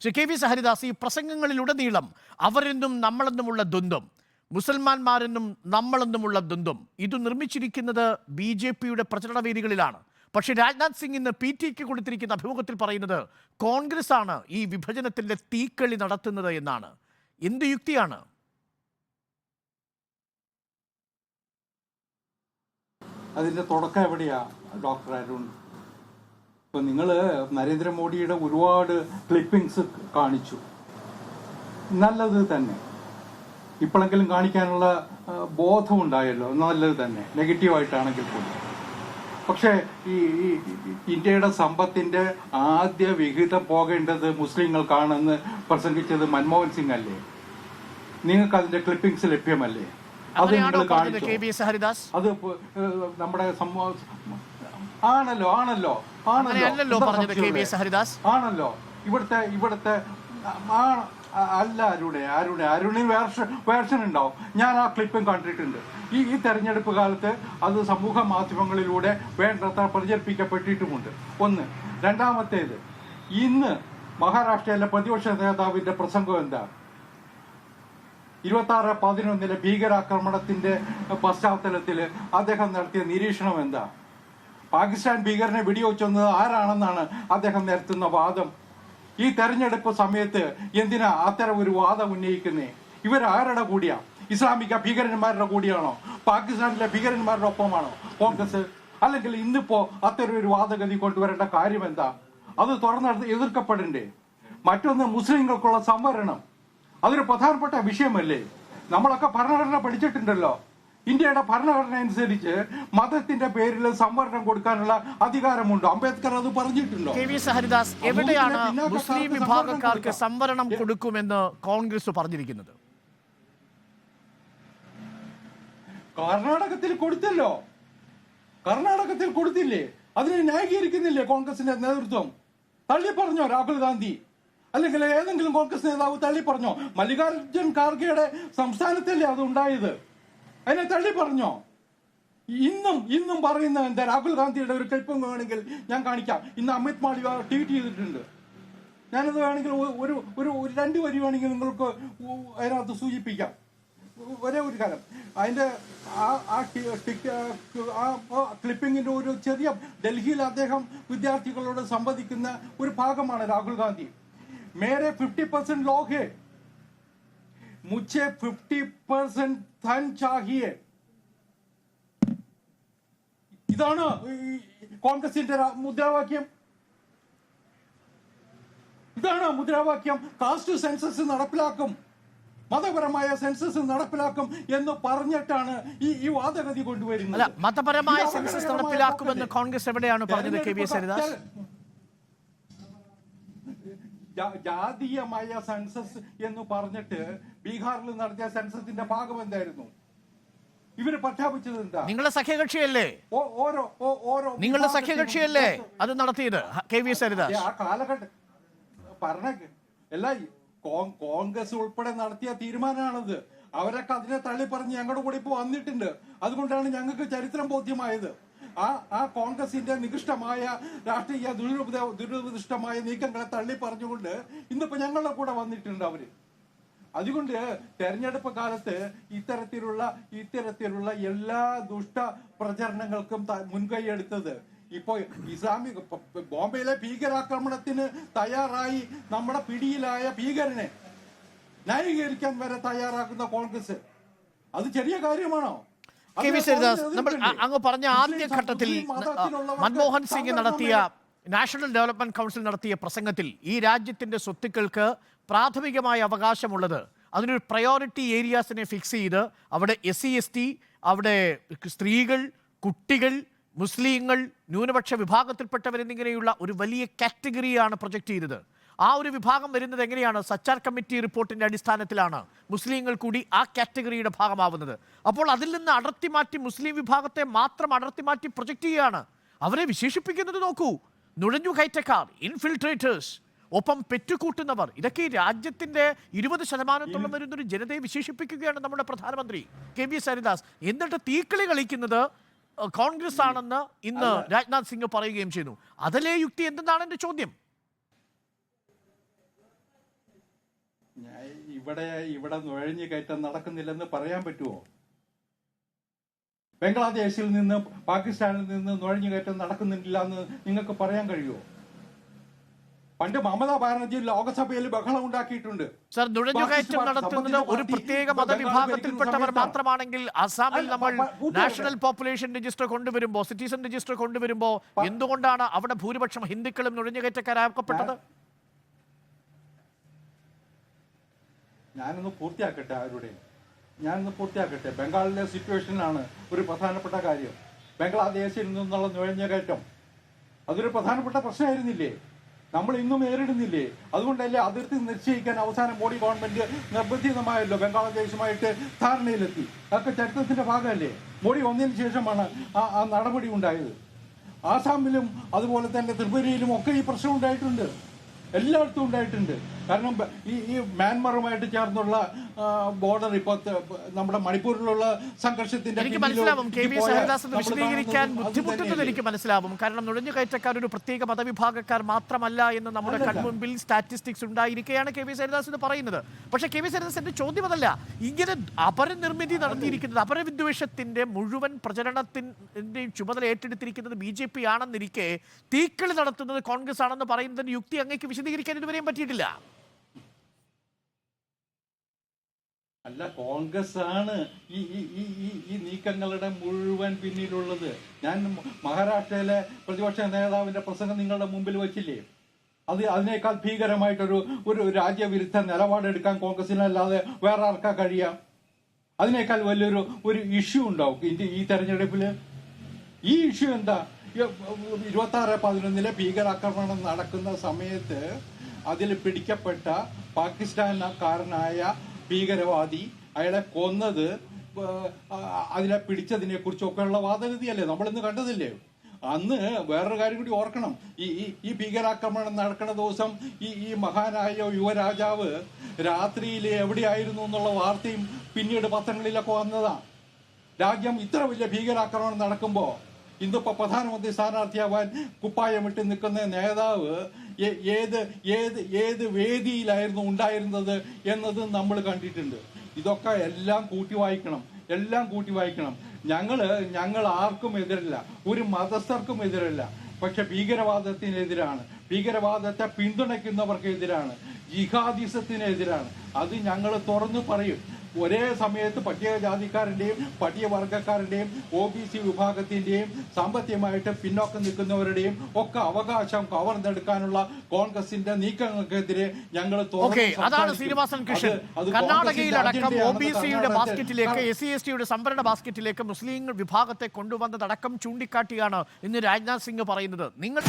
Shri K V Haridas, ഈ പ്രസംഗങ്ങളിലുടനീളം അവരെന്നും നമ്മളെന്നുമുള്ള ദ്വന്ദ്വം, മുസൽമാന്മാരെന്നും നമ്മളെന്നുമുള്ള ദ്വന്ദ്വം, ഇത് നിർമ്മിച്ചിരിക്കുന്നത് BJPയുടെ പ്രചരണ വേദികളിലാണ്. പക്ഷേ രാജ്നാഥ് സിംഗ് ഇന്ന് PT കൊടുത്തിരിക്കുന്ന അഭിമുഖത്തിൽ പറയുന്നത് കോൺഗ്രസ് ആണ് ഈ വിഭജനത്തിന്റെ തീക്കളി നടത്തുന്നത് എന്നാണ്. എന്ത് യുക്തിയാണ്? അതിന്റെ തുടക്കം എവിടെയാ ഡോക്ടർ അരുൺ? ഇപ്പൊ നിങ്ങൾ നരേന്ദ്രമോദിയുടെ ഒരുപാട് ക്ലിപ്പിംഗ്സ് കാണിച്ചു, നല്ലത് തന്നെ. ഇപ്പോഴെങ്കിലും കാണിക്കാനുള്ള ബോധമുണ്ടായല്ലോ, നല്ലത് തന്നെ, നെഗറ്റീവായിട്ടാണെങ്കിൽ കൂടി. പക്ഷേ ഈ ഇന്ത്യയുടെ സമ്പത്തിന്റെ ആദ്യ വിഹിതം പോകേണ്ടത് മുസ്ലിങ്ങൾക്കാണെന്ന് പ്രസംഗിച്ചത് മൻമോഹൻ സിംഗ് അല്ലേ? നിങ്ങൾക്ക് അതിന്റെ ക്ലിപ്പിംഗ്സ് ലഭ്യമല്ലേ? അത് നിങ്ങൾ കാണിച്ചു. അത് നമ്മുടെ ആണല്ലോ ഇവിടുത്തെ അല്ല അരുണിന് വേർഷൻ ഉണ്ടാവും. ഞാൻ ആ ക്ലിപ്പും കണ്ടിട്ടുണ്ട്. ഈ തെരഞ്ഞെടുപ്പ് കാലത്ത് അത് സമൂഹ മാധ്യമങ്ങളിലൂടെ വേണ്ടത്ര പ്രചരിപ്പിക്കപ്പെട്ടിട്ടുമുണ്ട്. ഒന്ന്. രണ്ടാമത്തേത്, ഇന്ന് മഹാരാഷ്ട്രയിലെ പ്രതിപക്ഷ നേതാവിന്റെ പ്രസംഗം എന്താ? 26/11 ഭീകരാക്രമണത്തിന്റെ പശ്ചാത്തലത്തിൽ അദ്ദേഹം നടത്തിയ നിരീക്ഷണം എന്താ? പാകിസ്ഥാൻ ഭീകരനെ വെടിവെച്ചത് ആരാണെന്നാണ് അദ്ദേഹം നിരത്തുന്ന വാദം. ഈ തെരഞ്ഞെടുപ്പ് സമയത്ത് എന്തിനാ അത്തരം ഒരു വാദം ഉന്നയിക്കുന്നേ? ഇവരാരുടെ കൂടിയാ? ഇസ്ലാമിക ഭീകരന്മാരുടെ കൂടിയാണോ? പാകിസ്ഥാനിലെ ഭീകരന്മാരുടെ ഒപ്പമാണോ കോൺഗ്രസ്? അല്ലെങ്കിൽ ഇന്നിപ്പോ അത്തരം ഒരു വാദഗതി കൊണ്ടുവരേണ്ട കാര്യം എന്താ? അത് തുറന്ന് എതിർക്കപ്പെടണ്ടേ? മറ്റൊന്ന്, മുസ്ലിങ്ങൾക്കുള്ള സംവരണം, അതൊരു പ്രധാനപ്പെട്ട വിഷയമല്ലേ? നമ്മളൊക്കെ ഭരണഘടന പഠിച്ചിട്ടുണ്ടല്ലോ. ഇന്ത്യയുടെ ഭരണഘടന അനുസരിച്ച് മതത്തിന്റെ പേരിൽ സംവരണം കൊടുക്കാനുള്ള അധികാരമുണ്ട്. അംബേദ്കർ അത് പറഞ്ഞിട്ടുണ്ടോ? കെ വി ഹരിദാസ്, എവിടെയാണ് മുസ്ലിം വിഭാഗക്കാർക്ക് സംവരണം കൊടുക്കുമെന്ന് കോൺഗ്രസ് പറഞ്ഞിരിക്കുന്നത്? കർണാടകത്തിൽ കൊടുത്തല്ലോ. കർണാടകത്തിൽ കൊടുത്തില്ലേ? അതിനെ ന്യായീകരിക്കുന്നില്ലേ കോൺഗ്രസിന്റെ നേതൃത്വം? തള്ളി പറഞ്ഞോ രാഹുൽ ഗാന്ധി? അല്ലെങ്കിൽ ഏതെങ്കിലും കോൺഗ്രസ് നേതാവ് തള്ളി പറഞ്ഞോ? മല്ലികാർജുൻ ഖാർഗെയുടെ സംസ്ഥാനത്തല്ലേ അത് ഉണ്ടായത്? അതിനെ തള്ളി പറഞ്ഞോ? ഇന്നും പറയുന്ന എന്താ? രാഹുൽ ഗാന്ധിയുടെ ഒരു ക്ലിപ്പും വേണമെങ്കിൽ ഞാൻ കാണിക്കാം. ഇന്ന് അമിത് മാളവിയ ട്വീറ്റ് ചെയ്തിട്ടുണ്ട്. ഞാനത് വേണമെങ്കിൽ ഒരു 2 വരി വേണമെങ്കിൽ നിങ്ങൾക്ക് അതിനകത്ത് സൂചിപ്പിക്കാം. ഒരേ ഒരു കാര്യം, അതിന്റെ ക്ലിപ്പിങ്ങിന്റെ ഒരു ചെറിയ, ഡൽഹിയിൽ അദ്ദേഹം വിദ്യാർത്ഥികളോട് സംവദിക്കുന്ന ഒരു ഭാഗമാണ് രാഹുൽ ഗാന്ധി. മേരെ 50% ലോഗ് ഹേ, മുझे 50% ധൻ ചാഹിയേ. ഇതാണ് കോൺഗ്രസിന്റെ മുദ്രാവാക്യം. ഇതാണ് മുദ്രാവാക്യം. കാസ്റ്റ് സെൻസസ് നടപ്പിലാക്കും, മതപരമായ സെൻസസ് നടപ്പിലാക്കും എന്ന് പറഞ്ഞിട്ടാണ് ഈ വാദഗതി കൊണ്ടുവരുന്നത്. മതപരമായ സെൻസസ് നടപ്പിലാക്കുമെന്ന് കോൺഗ്രസ് എവിടെയാണ് പറഞ്ഞത്? കെ വി ഹരിദാസ്, ജാതീയമായ സെൻസസ് എന്ന് പറഞ്ഞിട്ട് ബീഹാറിൽ നടത്തിയ സെൻസസിന്റെ ഭാഗം എന്തായിരുന്നു? ഇവര് പ്രഖ്യാപിച്ചത് എന്താ? നിങ്ങളുടെ സഖ്യകക്ഷിയല്ലേ? നിങ്ങളുടെ സഖ്യകക്ഷിയല്ലേ അത് നടത്തിയത്? കെ വി ഹരിദാസ്, ആ കാലഘട്ടം എല്ലാം കോൺഗ്രസ് ഉൾപ്പെടെ നടത്തിയ തീരുമാനമാണത്. അവരൊക്കെ അതിനെ തള്ളി പറഞ്ഞ് ഞങ്ങളുടെ കൂടെ ഇപ്പൊ വന്നിട്ടുണ്ട്. അതുകൊണ്ടാണ് ഞങ്ങൾക്ക് ചരിത്രം ബോധ്യമായത്. ആ കോൺഗ്രസിന്റെ നികൃഷ്ടമായ രാഷ്ട്രീയ ദുരുപദിഷ്ടമായ നീക്കങ്ങളെ തള്ളി പറഞ്ഞുകൊണ്ട് ഇന്നിപ്പോ ഞങ്ങളുടെ കൂടെ വന്നിട്ടുണ്ട് അവര്. അതുകൊണ്ട് തെരഞ്ഞെടുപ്പ് കാലത്ത് ഇത്തരത്തിലുള്ള എല്ലാ ദുഷ്ട പ്രചരണങ്ങൾക്കും മുൻകൈ എടുത്തത് ഇപ്പോ ഇസ്ലാമിക് ബോംബെയിലെ ഭീകരാക്രമണത്തിന് തയ്യാറായി നമ്മുടെ പിടിയിലായ ഭീകരനെ ന്യായീകരിക്കാൻ വരെ തയ്യാറാക്കുന്ന കോൺഗ്രസ്, അത് ചെറിയ കാര്യമാണോ? കെ വി ഹരിദാസ്, നമ്മൾ അങ്ങ് പറഞ്ഞ ആദ്യ ഘട്ടത്തിൽ മൻമോഹൻ സിംഗ് നടത്തിയ, നാഷണൽ ഡെവലപ്മെന്റ് കൗൺസിൽ നടത്തിയ പ്രസംഗത്തിൽ ഈ രാജ്യത്തിന്റെ സ്വത്തുക്കൾക്ക് പ്രാഥമികമായ അവകാശമുള്ളത്, അതിനൊരു പ്രയോറിറ്റി ഏരിയാസിനെ ഫിക്സ് ചെയ്ത് അവിടെ SC ST, അവിടെ സ്ത്രീകൾ, കുട്ടികൾ, മുസ്ലിങ്ങൾ, ന്യൂനപക്ഷ വിഭാഗത്തിൽപ്പെട്ടവരെന്നിങ്ങനെയുള്ള ഒരു വലിയ കാറ്റഗറിയാണ് പ്രൊജക്റ്റ് ചെയ്തത്. ആ ഒരു വിഭാഗം വരുന്നത് എങ്ങനെയാണ്? സച്ചാർ കമ്മിറ്റി റിപ്പോർട്ടിന്റെ അടിസ്ഥാനത്തിലാണ് മുസ്ലിങ്ങൾ കൂടി ആ കാറ്റഗറിയുടെ ഭാഗമാവുന്നത്. അപ്പോൾ അതിൽ നിന്ന് അടർത്തി മാറ്റി മുസ്ലിം വിഭാഗത്തെ മാത്രം അടർത്തി മാറ്റി പ്രൊജക്റ്റ് ചെയ്യുകയാണ്. അവരെ വിശേഷിപ്പിക്കുന്നത് നോക്കൂ: നുഴഞ്ഞു കയറ്റക്കാർ, ഇൻഫിൽട്രേറ്റേഴ്സ്, ഒപ്പം പെറ്റുകൂട്ടുന്നവർ. ഇതൊക്കെ ഈ രാജ്യത്തിന്റെ 20% വരുന്നൊരു ജനതയെ വിശേഷിപ്പിക്കുകയാണ് നമ്മുടെ പ്രധാനമന്ത്രി കെ വി ഹരിദാസ്. എന്നിട്ട് തീക്കളി കളിക്കുന്നത് കോൺഗ്രസ് ആണെന്ന് ഇന്ന് രാജ്നാഥ് സിംഗ് പറയുകയും ചെയ്യുന്നു. അതിലെ യുക്തി എന്തെന്നാണ് എന്റെ ചോദ്യം. ഇവിടെ നുഴഞ്ഞു കയറ്റം നടക്കുന്നില്ലെന്ന് പറയാൻ പറ്റുമോ? ബംഗ്ലാദേശിൽ നിന്ന് പാകിസ്ഥാനിൽ നിന്ന് നുഴഞ്ഞു കയറ്റം നടക്കുന്നില്ല എന്ന് നിങ്ങൾക്ക് പറയാൻ കഴിയുമോ? പണ്ട് മമതാ ബാനർജി ലോകസഭയിൽ ബഹളം ഉണ്ടാക്കിയിട്ടുണ്ട്. സർ, നുഴഞ്ഞുകയറ്റം നടത്തുന്നത് ഒരു പ്രത്യേക മതവിഭാഗത്തിൽപ്പെട്ടവർ മാത്രമാണെങ്കിൽ അസാമിൽ നമ്മൾ നാഷണൽ പോപ്പുലേഷൻ രജിസ്റ്റർ കൊണ്ടുവരുമ്പോൾ, സിറ്റിസൺ രജിസ്റ്റർ കൊണ്ടുവരുമ്പോൾ എന്തുകൊണ്ടാണ് അവിടെ ഭൂരിപക്ഷം ഹിന്ദുക്കളും നുഴഞ്ഞുകയറ്റക്കാരാക്കപ്പെട്ടത്? ഞാനൊന്ന് പൂർത്തിയാക്കട്ടെ. ബംഗാളിലെ സിറ്റുവേഷനാണ് ഒരു പ്രധാനപ്പെട്ട കാര്യം. ബംഗ്ലാദേശിൽ നിന്നുള്ള നുഴഞ്ഞുകയറ്റം അതൊരു പ്രധാനപ്പെട്ട പ്രശ്നമായിരുന്നില്ലേ? നമ്മൾ ഇന്നും നേരിടുന്നില്ലേ? അതുകൊണ്ടല്ലേ അതിർത്തി നിശ്ചയിക്കാൻ അവസാനം മോഡി ഗവൺമെന്റ് നിർബന്ധിതമായല്ലോ ബംഗ്ലാദേശുമായിട്ട് ധാരണയിലെത്തി. അതൊക്കെ ചരിത്രത്തിന്റെ ഭാഗമല്ലേ? മോഡി വന്നതിന് ശേഷമാണ് ആ നടപടി ഉണ്ടായത്. ആസാമിലും അതുപോലെ തന്നെ ത്രിപുരയിലും ഒക്കെ ഈ പ്രശ്നം ഉണ്ടായിട്ടുണ്ട്, എല്ലായിടത്തും ഉണ്ടായിട്ടുണ്ട്. കാരണം ഈ മ്യാൻമറുമായിട്ട് ചേർന്നുള്ള ബോർഡർ ഇപ്പോൾ നമ്മുടെ മണിപ്പൂരിലുള്ള സംഘർഷത്തിന്റെ എനിക്ക് മനസ്സിലാവും കെ വി സഹദാസ് വിശദീകരിക്കാൻ ബുദ്ധിമുട്ടുന്നത് എനിക്ക് മനസ്സിലാവും. കാരണം നുഴഞ്ഞുകയറ്റക്കാർ ഒരു പ്രത്യേക മതവിഭാഗക്കാർ മാത്രമല്ല എന്ന് നമ്മുടെ കൺമുമ്പിൽ സ്റ്റാറ്റിസ്റ്റിക്സ് ഉണ്ടായിരിക്കുകയാണ് കെ വി സഹദാസ് ഇത് പറയുന്നത്. പക്ഷേ കെ വി സഹദാസ് എന്റെ ചോദ്യം അതല്ല. ഇങ്ങനെ അപരനിർമ്മിതി നടത്തിയിരിക്കുന്നത്, അപരവിദ്വേഷത്തിന്റെ മുഴുവൻ പ്രചരണത്തിന്റെയും ചുമതല ഏറ്റെടുത്തിരിക്കുന്നത് BJP ആണെന്നിരിക്കെ തീക്കളി നടത്തുന്നത് കോൺഗ്രസ് ആണെന്ന് പറയുന്നതിന് യുക്തി അങ്ങേക്ക് വിശദീകരിക്കാൻ ഇതുവരെയും പറ്റിയിട്ടില്ല. അല്ല, കോൺഗ്രസ് ആണ് ഈ നീക്കങ്ങളുടെ മുഴുവൻ പിന്നിലുള്ളത്. ഞാൻ മഹാരാഷ്ട്രയിലെ പ്രതിപക്ഷ നേതാവിന്റെ പ്രസംഗം നിങ്ങളുടെ മുമ്പിൽ വെച്ചില്ലേ? അതിനേക്കാൾ ഭീകരമായിട്ടൊരു രാജ്യവിരുദ്ധ നിലപാടെടുക്കാൻ കോൺഗ്രസിനല്ലാതെ വേറെ ആർക്കാ കഴിയാം? അതിനേക്കാൾ വലിയൊരു ഇഷ്യൂ ഉണ്ടാവും ഈ തെരഞ്ഞെടുപ്പില്. ഈ ഇഷ്യൂ എന്താ? 26/11 ഭീകരാക്രമണം നടക്കുന്ന സമയത്ത് അതിൽ പിടിക്കപ്പെട്ട പാകിസ്ഥാൻകാരനായ ഭീകരവാദി, അയാളെ കൊന്നത്, അതിനെ പിടിച്ചതിനെ കുറിച്ചൊക്കെയുള്ള വാദഗതിയല്ലേ നമ്മളിന്ന് കണ്ടതില്ലേ? അന്ന് വേറൊരു കാര്യം കൂടി ഓർക്കണം. ഈ ഭീകരാക്രമണം നടക്കുന്ന ദിവസം ഈ മഹാനായ യുവരാജാവ് രാത്രിയിൽ എവിടെയായിരുന്നു എന്നുള്ള വാർത്തയും പിന്നീട് പത്രങ്ങളിലൊക്കെ വന്നതാണ്. രാജ്യം ഇത്ര വലിയ ഭീകരാക്രമണം നടക്കുമ്പോ ഇന്നിപ്പോ പ്രധാനമന്ത്രി സ്ഥാനാർത്ഥിയാവാൻ കുപ്പായമിട്ട് നിൽക്കുന്ന നേതാവ് ഏത് വേദിയിലായിരുന്നു ഉണ്ടായിരുന്നത് എന്നത് നമ്മൾ കണ്ടിട്ടുണ്ട്. ഇതൊക്കെ എല്ലാം കൂട്ടി വായിക്കണം. ഞങ്ങൾ ആർക്കും എതിരല്ല, ഒരു മതസ്ഥർക്കും എതിരല്ല. പക്ഷെ ഭീകരവാദത്തിനെതിരാണ്, ഭീകരവാദത്തെ പിന്തുണയ്ക്കുന്നവർക്കെതിരാണ്, ജിഹാദിസത്തിനെതിരാണ്. അത് ഞങ്ങൾ തുറന്നു പറയും. ഒരേ സമയത്ത് പട്ടികജാതിക്കാരന്റെയും പട്ടികവർഗക്കാരന്റെയും OBC വിഭാഗത്തിന്റെയും സാമ്പത്തികമായിട്ട് പിന്നോക്കം നിൽക്കുന്നവരുടെയും ഒക്കെ അവകാശം കവർന്നെടുക്കാനുള്ള കോൺഗ്രസിന്റെ നീക്കങ്ങൾക്കെതിരെ ഞങ്ങൾ അതാണ് ശ്രീനിവാസൻ കൃഷ്ണൻ. കർണാടകയിലടക്കം OBCയുടെ ബാസ്ക്കറ്റിലേക്ക്, SC/STയുടെ സംവരണ ബാസ്ക്കറ്റിലേക്ക് മുസ്ലിം വിഭാഗത്തെ കൊണ്ടുവന്നതടക്കം ചൂണ്ടിക്കാട്ടിയാണ് ഇന്ന് രാജ്നാഥ് സിംഗ് പറയുന്നത്. നിങ്ങൾ